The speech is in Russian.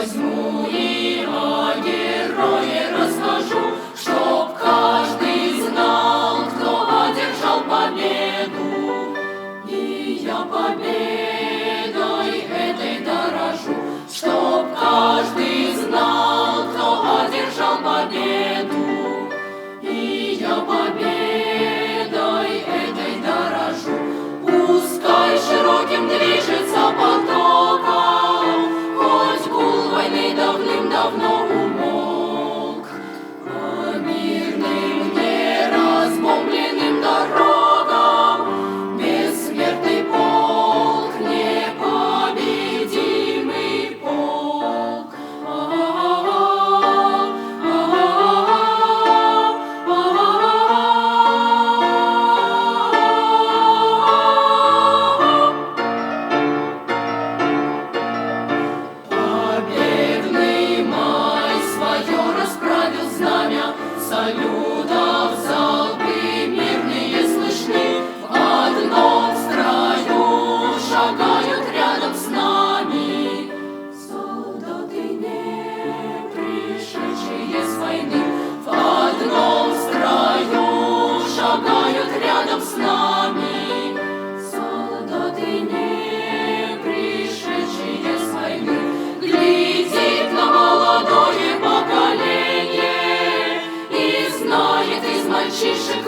возьму и о герое расскажу, чтоб каждый знал, кто одержал победу. И я победой этой дорожу, чтоб каждый знал, кто одержал победу. И я победой этой дорожу. Пускай широким движется потоком, хоть гул войны давным-давно умолк, по мирным неразбомбленным дорогам бессмертный полк, непобедимый полк. Победный май свое расправил знамя, салютов залпы мирные слышны. В одном строю шагают рядом с нами солдаты, не пришедшие с войны. В одном строю шагают рядом с нами солдаты, не пришедшие с войны. Глядит на молодое поколение и знает из мальчишек